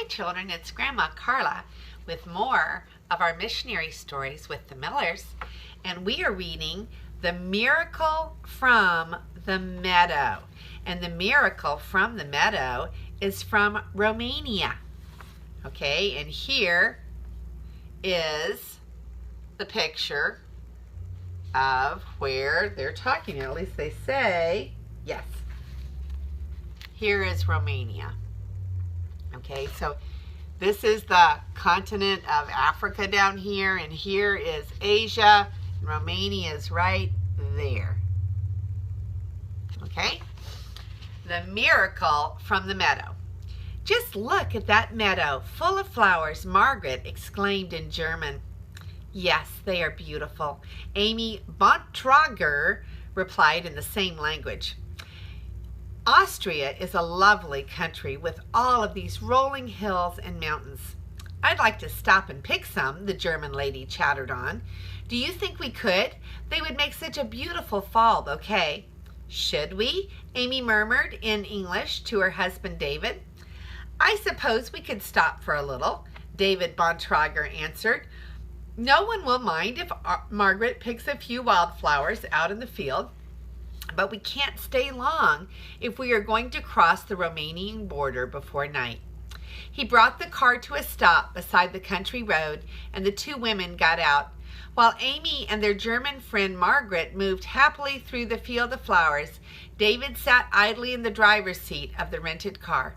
children, it's Grandma Carla with more of our missionary stories with the Millers, and we are reading The Miracle from the Meadow. And the miracle from the meadow is from Romania. Okay, and here is the picture of where they're talking, or at least they say, yes. Here is Romania. Okay, so this is the continent of Africa down here, and here is Asia, and Romania is right there. Okay, the miracle from the meadow. Just look at that meadow full of flowers, Margaret exclaimed in German. Yes, they are beautiful, Amy Bontrager replied in the same language. Austria is a lovely country with all of these rolling hills and mountains. I'd like to stop and pick some, the German lady chattered on. Do you think we could? They would make such a beautiful fall bouquet. Should we? Amy murmured in English to her husband David. I suppose we could stop for a little, David Bontrager answered. No one will mind if Margaret picks a few wildflowers out in the field. But we can't stay long if we are going to cross the Romanian border before night. He brought the car to a stop beside the country road, and the two women got out, while Amy and their German friend Margaret moved happily through the field of flowers. David sat idly in the driver's seat of the rented car.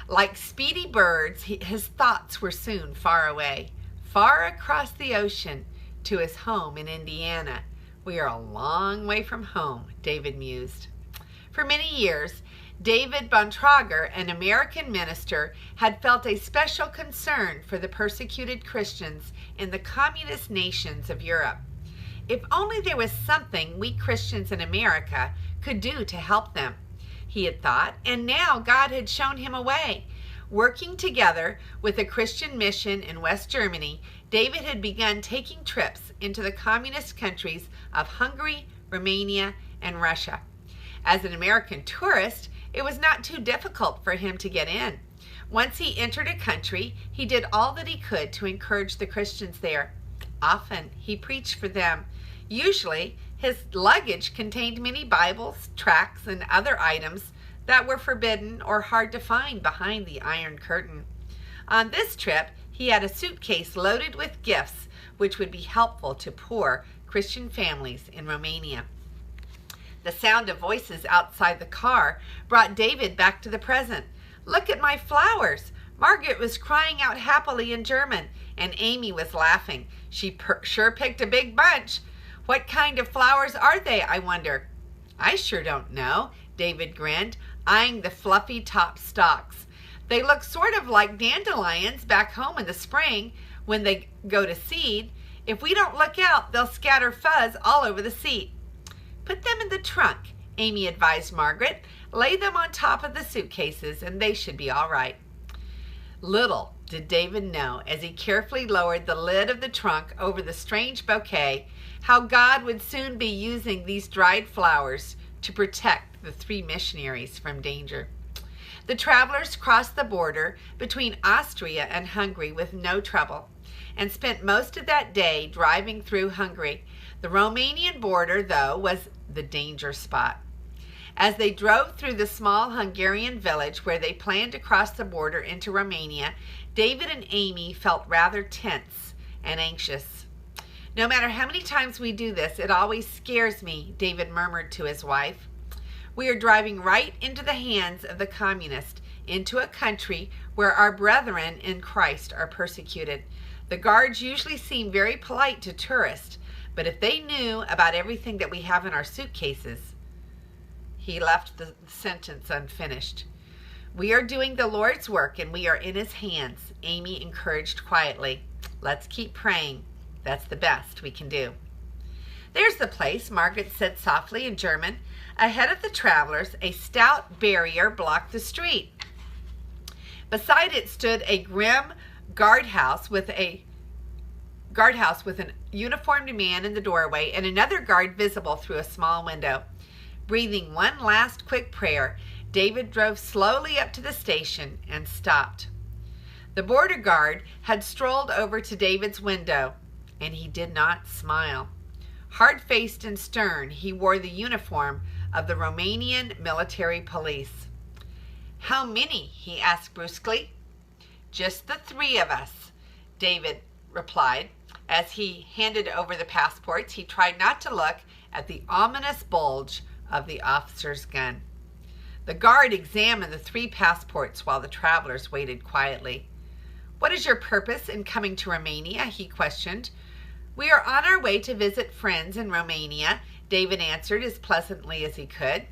Like speedy birds, his thoughts were soon far away, far across the ocean to his home in Indiana. We are a long way from home, David mused. For many years, David Bontrager, an American minister, had felt a special concern for the persecuted Christians in the communist nations of Europe. If only there was something we Christians in America could do to help them, he had thought, and now God had shown him a way. Working together with a Christian mission in West Germany, David had begun taking trips into the communist countries of Hungary, Romania, and Russia. As an American tourist, it was not too difficult for him to get in. Once he entered a country, he did all that he could to encourage the Christians there. Often he preached for them. Usually, his luggage contained many Bibles, tracts, and other items that were forbidden or hard to find behind the Iron Curtain. On this trip, he had a suitcase loaded with gifts which would be helpful to poor Christian families in Romania. The sound of voices outside the car brought David back to the present. Look at my flowers! Margaret was crying out happily in German, and Amy was laughing. She sure picked a big bunch. What kind of flowers are they, I wonder? I sure don't know, David grinned, eyeing the fluffy top stalks. They look sort of like dandelions back home in the spring when they go to seed. If we don't look out, they'll scatter fuzz all over the seat. Put them in the trunk, Amy advised Margaret. Lay them on top of the suitcases and they should be all right. Little did David know, as he carefully lowered the lid of the trunk over the strange bouquet, how God would soon be using these dried flowers to protect the three missionaries from danger. The travelers crossed the border between Austria and Hungary with no trouble, and spent most of that day driving through Hungary. The Romanian border, though, was the danger spot. As they drove through the small Hungarian village where they planned to cross the border into Romania, David and Amy felt rather tense and anxious. No matter how many times we do this, it always scares me, David murmured to his wife. We are driving right into the hands of the communists, into a country where our brethren in Christ are persecuted. The guards usually seem very polite to tourists, but if they knew about everything that we have in our suitcases. He left the sentence unfinished. We are doing the Lord's work and we are in his hands, Amy encouraged quietly. Let's keep praying. That's the best we can do. There's the place, Margaret said softly in German. Ahead of the travelers, a stout barrier blocked the street. Beside it stood a grim guardhouse with an uniformed man in the doorway and another guard visible through a small window. Breathing one last quick prayer, David drove slowly up to the station and stopped. The border guard had strolled over to David's window, and he did not smile. Hard-faced and stern, he wore the uniform of the Romanian military police. "How many?" he asked brusquely. "Just the three of us," David replied. As he handed over the passports, he tried not to look at the ominous bulge of the officer's gun. The guard examined the 3 passports while the travelers waited quietly. "What is your purpose in coming to Romania?" he questioned. "We are on our way to visit friends in Romania," David answered as pleasantly as he could.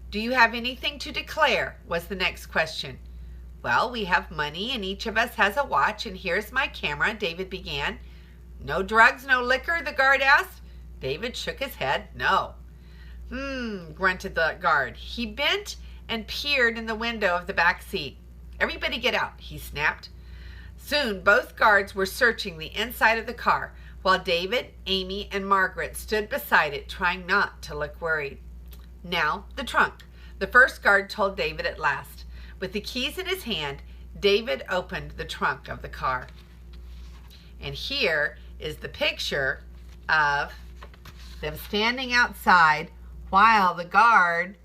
"Do you have anything to declare?" was the next question. "Well, we have money and each of us has a watch, and here's my camera," David began. "No drugs, no liquor?" the guard asked. David shook his head. "No." Grunted the guard. He bent and peered in the window of the back seat. "Everybody get out," he snapped. Soon both guards were searching the inside of the car, while David, Amy, and Margaret stood beside it, trying not to look worried. "Now, the trunk," the first guard told David at last. With the keys in his hand, David opened the trunk of the car. And here is the picture of them standing outside while the guard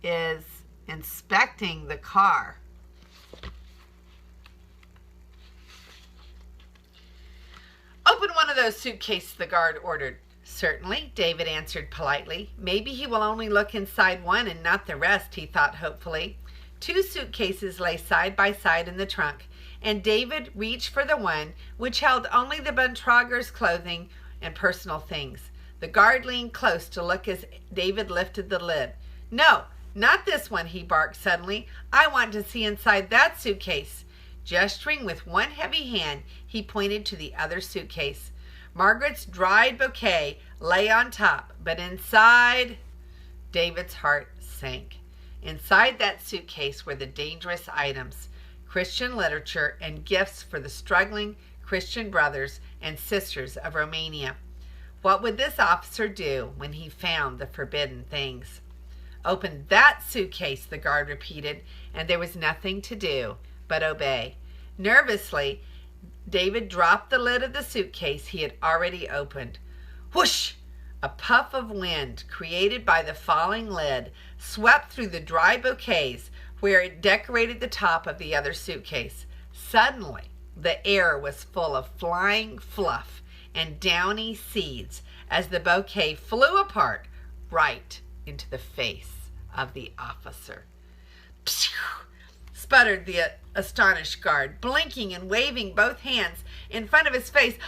is inspecting the car. "Open one of those suitcases," the guard ordered. "Certainly," David answered politely. Maybe he will only look inside one and not the rest, he thought hopefully. 2 suitcases lay side by side in the trunk, and David reached for the one which held only the Bontrager's clothing and personal things. The guard leaned close to look as David lifted the lid. "No, not this one," he barked suddenly. "I want to see inside that suitcase." Gesturing with one heavy hand, he pointed to the other suitcase. Margaret's dried bouquet lay on top, but inside, David's heart sank. Inside that suitcase were the dangerous items, Christian literature and gifts for the struggling Christian brothers and sisters of Romania. What would this officer do when he found the forbidden things? "Open that suitcase," the guard repeated, and there was nothing to do but obey. Nervously, David dropped the lid of the suitcase he had already opened. Whoosh! A puff of wind, created by the falling lid, swept through the dry bouquets where it decorated the top of the other suitcase. Suddenly, the air was full of flying fluff and downy seeds as the bouquet flew apart right into the face of the officer. "Phew!" sputtered the astonished guard, blinking and waving both hands in front of his face.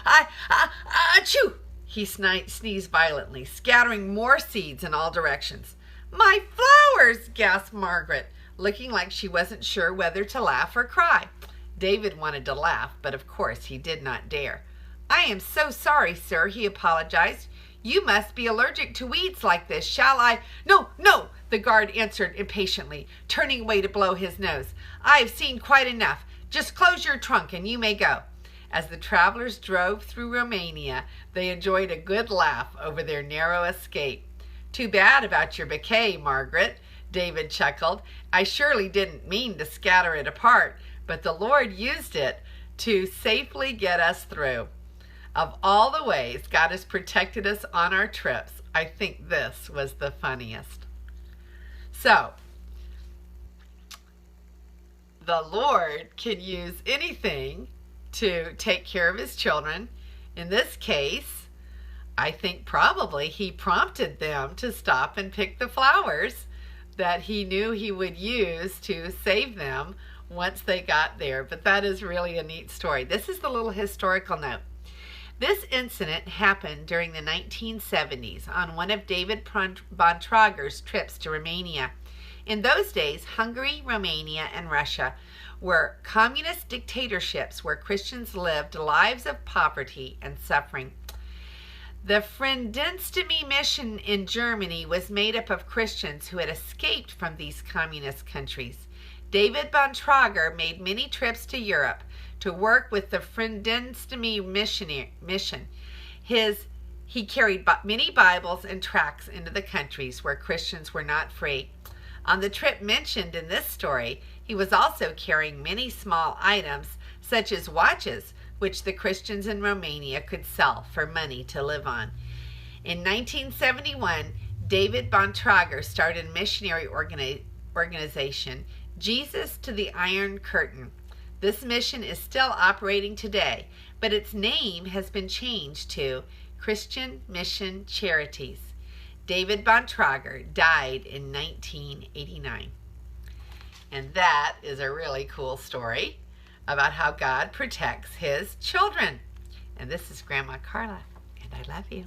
Achoo! He sneezed violently, scattering more seeds in all directions. "My flowers!" gasped Margaret, looking like she wasn't sure whether to laugh or cry. David wanted to laugh, but of course he did not dare. "I am so sorry, sir," he apologized. "You must be allergic to weeds like this. Shall I—" "No, no," the guard answered impatiently, turning away to blow his nose. "I have seen quite enough. Just close your trunk and you may go." As the travelers drove through Romania, they enjoyed a good laugh over their narrow escape. "Too bad about your bouquet, Margaret," David chuckled. "I surely didn't mean to scatter it apart, but the Lord used it to safely get us through. Of all the ways God has protected us on our trips, I think this was the funniest." So, the Lord can use anything to take care of his children. In this case, I think probably he prompted them to stop and pick the flowers that he knew he would use to save them once they got there. But that is really a neat story. This is the little historical note. This incident happened during the 1970s on one of David Bontrager's trips to Romania. In those days, Hungary, Romania, and Russia were communist dictatorships where Christians lived lives of poverty and suffering. The Friendenstimme mission in Germany was made up of Christians who had escaped from these communist countries. David Bontrager made many trips to Europe to work with the Friendenstimme mission. He carried many Bibles and tracts into the countries where Christians were not free. On the trip mentioned in this story, he was also carrying many small items such as watches, which the Christians in Romania could sell for money to live on. In 1971, David Bontrager started a missionary organization, Jesus to the Iron Curtain. This mission is still operating today, but its name has been changed to Christian Mission Charities. David Bontrager died in 1989. And that is a really cool story about how God protects his children. And this is Grandma Carla, and I love you.